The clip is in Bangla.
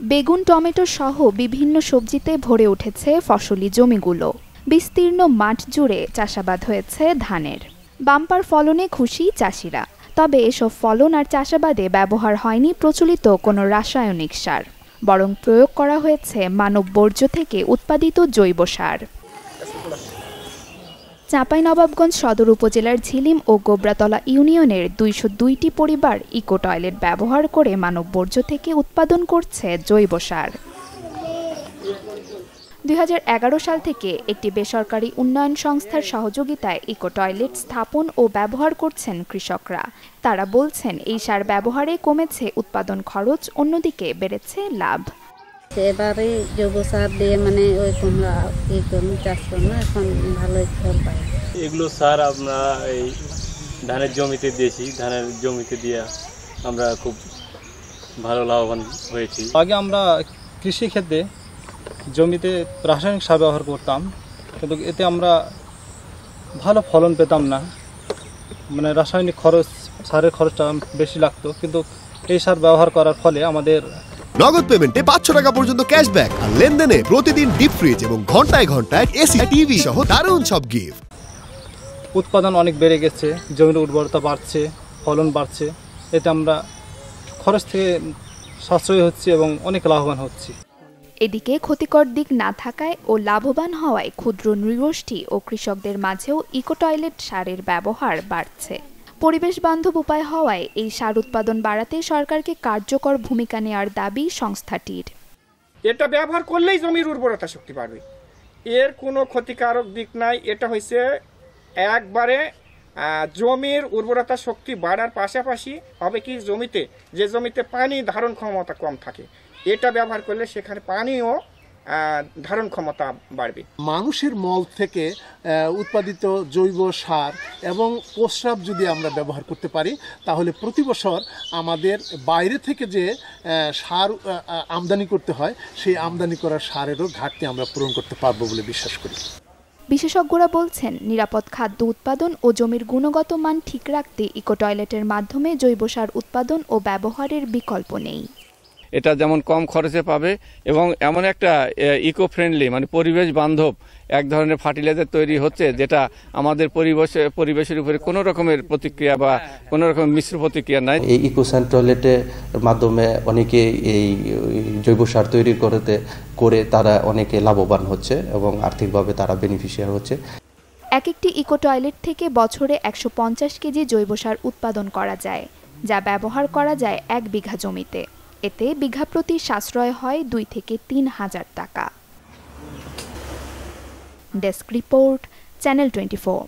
বেগুন, টমেটো সহ বিভিন্ন সবজিতে ভরে উঠেছে ফসলি জমিগুলো। বিস্তীর্ণ মাঠ জুড়ে চাষাবাদ হয়েছে ধানের। বাম্পার ফলনে খুশি চাষিরা। তবে এসব ফলন আর চাষাবাদে ব্যবহার হয়নি প্রচলিত কোনো রাসায়নিক সার, বরং প্রয়োগ করা হয়েছে মানব বর্জ্য থেকে উৎপাদিত জৈব সার। চাঁপাইনবাবগঞ্জ সদর উপজেলার ঝিলিম ও গোবরাতলা ইউনিয়নের ২০২টি পরিবার ইকো টয়লেট ব্যবহার করে মানব বর্জ্য থেকে উৎপাদন করছে জৈব সার। ২০১১ সাল থেকে একটি বেসরকারি উন্নয়ন সংস্থার সহযোগিতায় ইকো টয়লেট স্থাপন ও ব্যবহার করছেন কৃষকরা। তারা বলছেন এই সার ব্যবহারে কমেছে উৎপাদন খরচ, অন্যদিকে বেড়েছে লাভ। এবারে জৈব সার দিয়ে ওই কুমড়া চাষ করবো, এখন ভালোই ফল পাই। এগুলো সার আমরা এই ধানের জমিতে দিয়েছি, ধানের জমিতে দিয়ে আমরা খুব ভালো লাভবান হয়েছি। আগে আমরা কৃষি ক্ষেত্রে জমিতে রাসায়নিক সার ব্যবহার করতাম, কিন্তু এতে আমরা ভালো ফলন পেতাম না। রাসায়নিক সারের খরচটা বেশি লাগতো, কিন্তু এই সার ব্যবহার করার ফলে আমাদের নগদ পেমেন্টে ৫০০ টাকা পর্যন্ত ক্যাশব্যাক আর লেনদেনে প্রতিদিন ডিপ ফ্রিজ এবং ঘন্টায় ঘন্টায় এসি, টিভি সহ দারুণ সব গিফট। উৎপাদন অনেক বেড়ে গেছে, জমির উর্বরতা বাড়ছে, ফলন বাড়ছে। এতে আমরা খরচ থেকে সাশ্রয় হচ্ছে এবং অনেক লাভবান হচ্ছি। এদিকে ক্ষতিকর দিক না থাকায় ও লাভবান হওয়ায় ক্ষুদ্র নৃগোষ্ঠী ও কৃষকদের মাঝেও ইকো টয়লেট সারের ব্যবহার বাড়ছে। পরিবেশ বান্ধব উপায় হওয়ায় এই সার উৎপাদন বাড়াতে সরকারকে কার্যকর ভূমিকা নেওয়ার দাবি সংস্থাটির। এটা ব্যবহার করলেই জমির উর্বরতা শক্তি বাড়বে, এর কোনো ক্ষতিকারক দিক নাই। এটা হচ্ছে একবারে জমির উর্বরতা শক্তি বাড়ার পাশাপাশি হবে কি, যে জমিতে পানি ধারণ ক্ষমতা কম থাকে, এটা ব্যবহার করলে সেখানে পানিও ধারণ ক্ষমতা বাড়বে। মানুষের মল থেকে উৎপাদিত জৈব সার এবং প্রস্রাব যদি আমরা ব্যবহার করতে পারি, তাহলে প্রতি বছর আমাদের বাইরে থেকে যে সার আমদানি করতে হয়, সেই আমদানি করার সারেরও ঘাটতি আমরা পূরণ করতে পারবো বলে বিশ্বাস করি। বিশেষজ্ঞরা বলছেন, নিরাপদ খাদ্য উৎপাদন ও জমির গুণগত মান ঠিক রাখতে ইকো টয়লেটের মাধ্যমে জৈব সার উৎপাদন ও ব্যবহারের বিকল্প নেই। এটা যেমন কম খরচে পাবে এবং এমন একটা ইকো ফ্রেন্ডলি পরিবেশ বান্ধব এক ধরনের ফার্টিলাইজার তৈরি হচ্ছে, যেটা আমাদের পরিবেশের উপরে কোনো রকমের প্রতিক্রিয়া বা কোনো রকম মিশ্র প্রতিক্রিয়া নাই। এই ইকো টয়লেটের মাধ্যমে অনেকে এই জৈব সার তৈরি করে তারা অনেকে লাভবান হচ্ছে এবং আর্থিকভাবে তারা বেনিফিশিয়ার হচ্ছে। একটি ইকো টয়লেট থেকে বছরে ১৫০ কেজি জৈব সার উৎপাদন করা যায়, যা ব্যবহার করা যায় ১ বিঘা জমিতে। এতে বিঘা প্রতি সাশ্রয় হয় ২ থেকে ৩ হাজার টাকা। Desk report, channel 24।